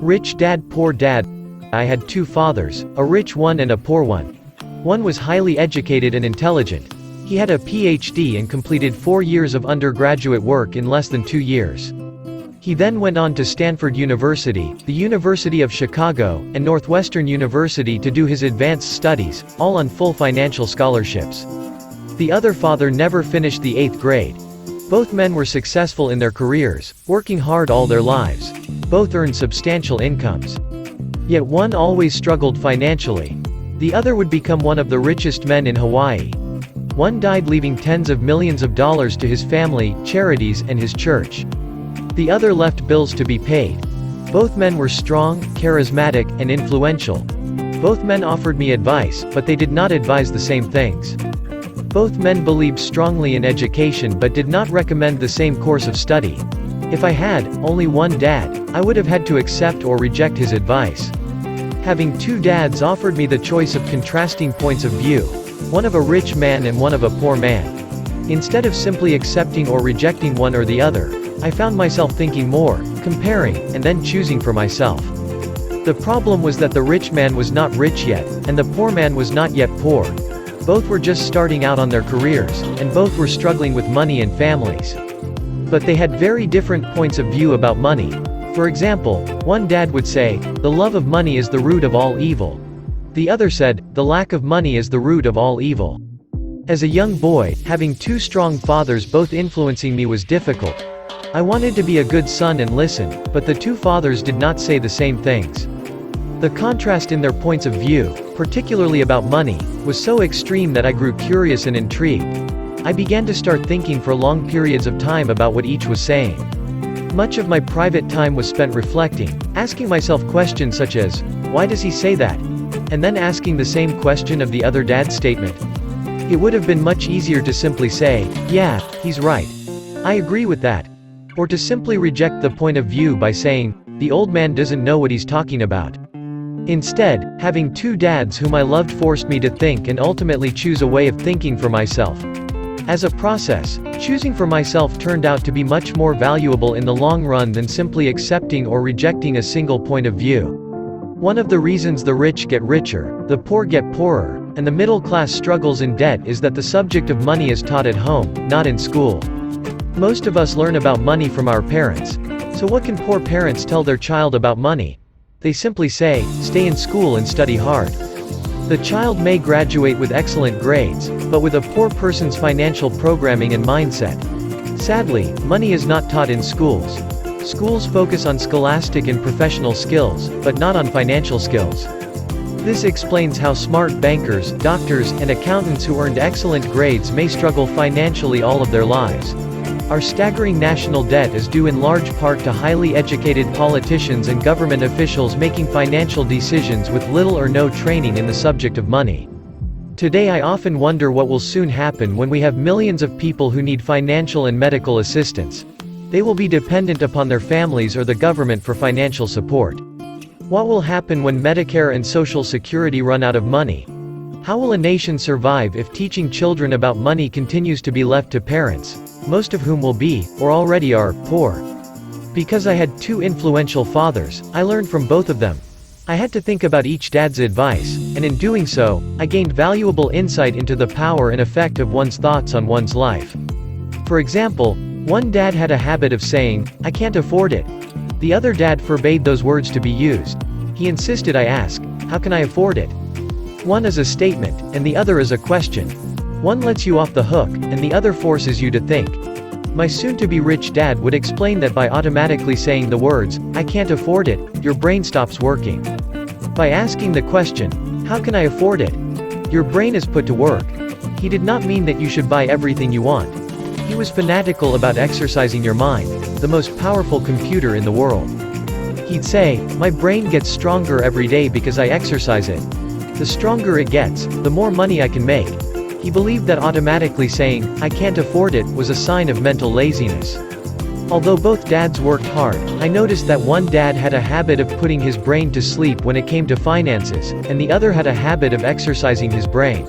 Rich dad, poor dad. I had two fathers, a rich one and a poor one. One was highly educated and intelligent. He had a PhD and completed 4 years of undergraduate work in less than 2 years. He then went on to Stanford University, the University of Chicago, and Northwestern University to do his advanced studies, all on full financial scholarships. The other father never finished the 8th grade. Both men were successful in their careers, working hard all their lives. Both earned substantial incomes. Yet one always struggled financially. The other would become one of the richest men in Hawaii. One died leaving tens of millions of dollars to his family, charities, and his church. The other left bills to be paid. Both men were strong, charismatic, and influential. Both men offered me advice, but they did not advise the same things. Both men believed strongly in education but did not recommend the same course of study. If I had only one dad, I would have had to accept or reject his advice. Having two dads offered me the choice of contrasting points of view, one of a rich man and one of a poor man. Instead of simply accepting or rejecting one or the other, I found myself thinking more, comparing, and then choosing for myself. The problem was that the rich man was not rich yet, and the poor man was not yet poor. Both were just starting out on their careers, and both were struggling with money and families. But they had very different points of view about money. For example, one dad would say, "The love of money is the root of all evil." The other said, "The lack of money is the root of all evil." As a young boy, having two strong fathers both influencing me was difficult. I wanted to be a good son and listen, but the two fathers did not say the same things. The contrast in their points of view, particularly about money, was so extreme that I grew curious and intrigued. I began to start thinking for long periods of time about what each was saying. Much of my private time was spent reflecting, asking myself questions such as, "Why does he say that?" And then asking the same question of the other dad's statement. It would have been much easier to simply say, "Yeah, he's right. I agree with that." Or to simply reject the point of view by saying, "The old man doesn't know what he's talking about." Instead, having two dads whom I loved forced me to think and ultimately choose a way of thinking for myself. As a process, choosing for myself turned out to be much more valuable in the long run than simply accepting or rejecting a single point of view. One of the reasons the rich get richer, the poor get poorer, and the middle class struggles in debt is that the subject of money is taught at home, not in school. Most of us learn about money from our parents. So what can poor parents tell their child about money? They simply say, "Stay in school and study hard." The child may graduate with excellent grades, but with a poor person's financial programming and mindset. Sadly, money is not taught in schools. Schools focus on scholastic and professional skills, but not on financial skills. This explains how smart bankers, doctors, and accountants who earned excellent grades may struggle financially all of their lives. Our staggering national debt is due in large part to highly educated politicians and government officials making financial decisions with little or no training in the subject of money. Today I often wonder what will soon happen when we have millions of people who need financial and medical assistance. They will be dependent upon their families or the government for financial support. What will happen when Medicare and Social Security run out of money? How will a nation survive if teaching children about money continues to be left to parents, most of whom will be, or already are, poor? Because I had two influential fathers, I learned from both of them. I had to think about each dad's advice, and in doing so, I gained valuable insight into the power and effect of one's thoughts on one's life. For example, one dad had a habit of saying, "I can't afford it." The other dad forbade those words to be used. He insisted I ask, "How can I afford it?" One is a statement, and the other is a question. One lets you off the hook, and the other forces you to think. My soon-to-be rich dad would explain that by automatically saying the words, "I can't afford it," your brain stops working. By asking the question, "How can I afford it?" your brain is put to work. He did not mean that you should buy everything you want. He was fanatical about exercising your mind, the most powerful computer in the world. He'd say, "My brain gets stronger every day because I exercise it. The stronger it gets, the more money I can make." He believed that automatically saying, "I can't afford it," was a sign of mental laziness. Although both dads worked hard, I noticed that one dad had a habit of putting his brain to sleep when it came to finances, and the other had a habit of exercising his brain.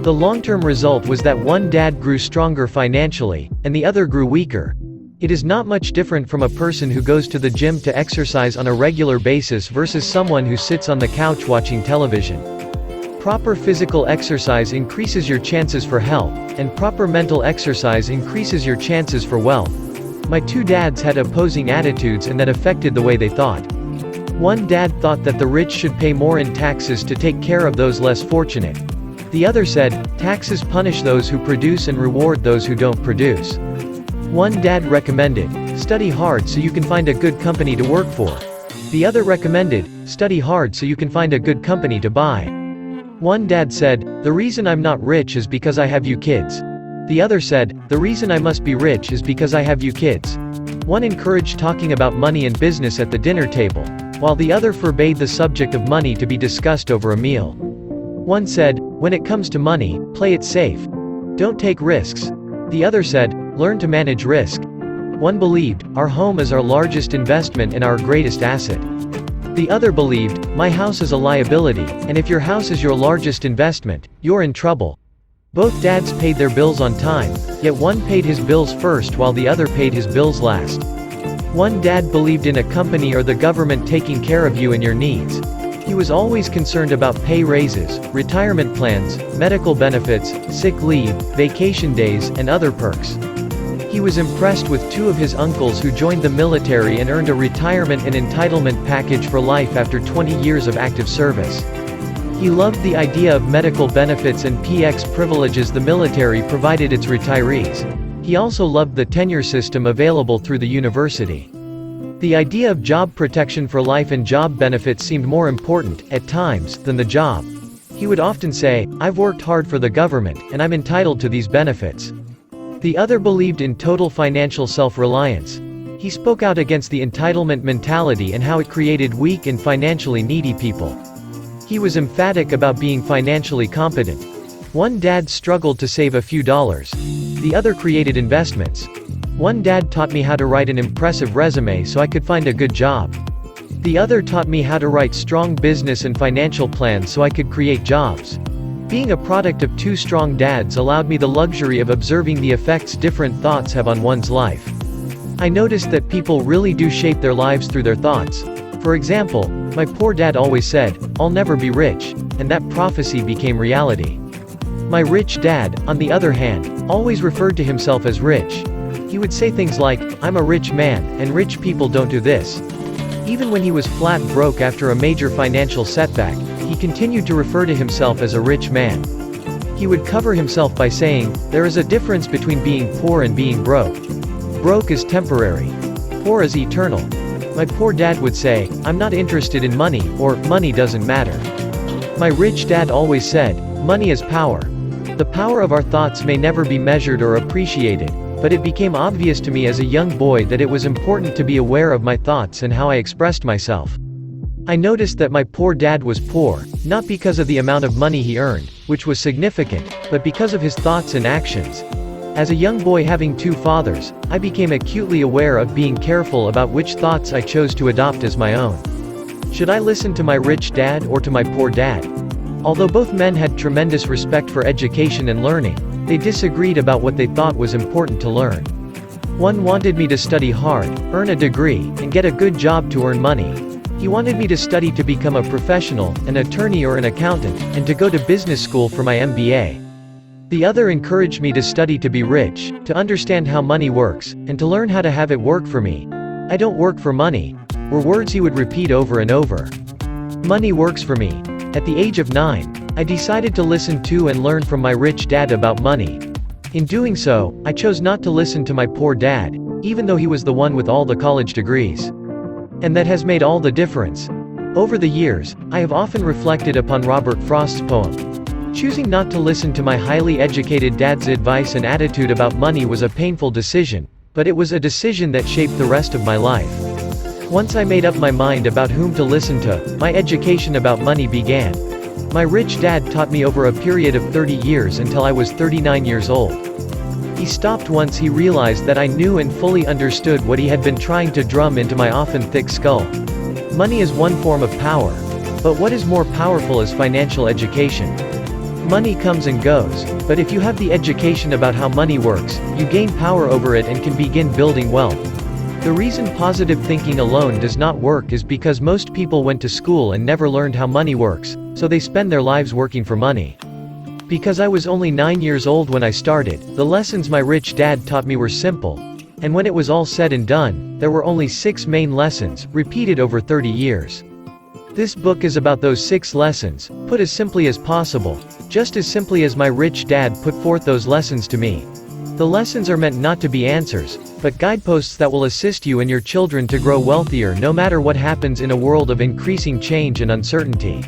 The long-term result was that one dad grew stronger financially, and the other grew weaker. It is not much different from a person who goes to the gym to exercise on a regular basis versus someone who sits on the couch watching television. Proper physical exercise increases your chances for health, and proper mental exercise increases your chances for wealth. My two dads had opposing attitudes and that affected the way they thought. One dad thought that the rich should pay more in taxes to take care of those less fortunate. The other said, taxes punish those who produce and reward those who don't produce. One dad recommended, study hard so you can find a good company to work for. The other recommended, study hard so you can find a good company to buy. One dad said, the reason I'm not rich is because I have you kids. The other said, the reason I must be rich is because I have you kids. One encouraged talking about money and business at the dinner table, while the other forbade the subject of money to be discussed over a meal. One said, when it comes to money, play it safe. Don't take risks. The other said, learn to manage risk. One believed, our home is our largest investment and our greatest asset. The other believed, my house is a liability, and if your house is your largest investment, you're in trouble. Both dads paid their bills on time, yet one paid his bills first while the other paid his bills last. One dad believed in a company or the government taking care of you and your needs. He was always concerned about pay raises, retirement plans, medical benefits, sick leave, vacation days, and other perks. He was impressed with two of his uncles who joined the military and earned a retirement and entitlement package for life after 20 years of active service. He loved the idea of medical benefits and PX privileges the military provided its retirees. He also loved the tenure system available through the university. The idea of job protection for life and job benefits seemed more important, at times, than the job. He would often say, I've worked hard for the government, and I'm entitled to these benefits. The other believed in total financial self-reliance. He spoke out against the entitlement mentality and how it created weak and financially needy people. He was emphatic about being financially competent. One dad struggled to save a few dollars. The other created investments. One dad taught me how to write an impressive resume so I could find a good job. The other taught me how to write strong business and financial plans so I could create jobs. Being a product of two strong dads allowed me the luxury of observing the effects different thoughts have on one's life. I noticed that people really do shape their lives through their thoughts. For example, my poor dad always said, I'll never be rich, and that prophecy became reality. My rich dad, on the other hand, always referred to himself as rich. He would say things like, I'm a rich man, and rich people don't do this. Even when he was flat broke after a major financial setback, he continued to refer to himself as a rich man. He would cover himself by saying, there is a difference between being poor and being broke. Broke is temporary. Poor is eternal. My poor dad would say, I'm not interested in money, or, money doesn't matter. My rich dad always said, money is power. The power of our thoughts may never be measured or appreciated, but it became obvious to me as a young boy that it was important to be aware of my thoughts and how I expressed myself. I noticed that my poor dad was poor, not because of the amount of money he earned, which was significant, but because of his thoughts and actions. As a young boy having two fathers, I became acutely aware of being careful about which thoughts I chose to adopt as my own. Should I listen to my rich dad or to my poor dad? Although both men had tremendous respect for education and learning, they disagreed about what they thought was important to learn. One wanted me to study hard, earn a degree, and get a good job to earn money. He wanted me to study to become a professional, an attorney or an accountant, and to go to business school for my MBA. The other encouraged me to study to be rich, to understand how money works, and to learn how to have it work for me. I don't work for money, were words he would repeat over and over. Money works for me. At the age of 9, I decided to listen to and learn from my rich dad about money. In doing so, I chose not to listen to my poor dad, even though he was the one with all the college degrees. And that has made all the difference. Over the years, I have often reflected upon Robert Frost's poem. Choosing not to listen to my highly educated dad's advice and attitude about money was a painful decision, but it was a decision that shaped the rest of my life. Once I made up my mind about whom to listen to, my education about money began. My rich dad taught me over a period of 30 years until I was 39 years old. He stopped once he realized that I knew and fully understood what he had been trying to drum into my often thick skull. Money is one form of power. But what is more powerful is financial education. Money comes and goes, but if you have the education about how money works, you gain power over it and can begin building wealth. The reason positive thinking alone does not work is because most people went to school and never learned how money works, so they spend their lives working for money. Because I was only 9 years old when I started, the lessons my rich dad taught me were simple. And when it was all said and done, there were only 6 main lessons, repeated over 30 years. This book is about those 6 lessons, put as simply as possible, just as simply as my rich dad put forth those lessons to me. The lessons are meant not to be answers, but guideposts that will assist you and your children to grow wealthier no matter what happens in a world of increasing change and uncertainty.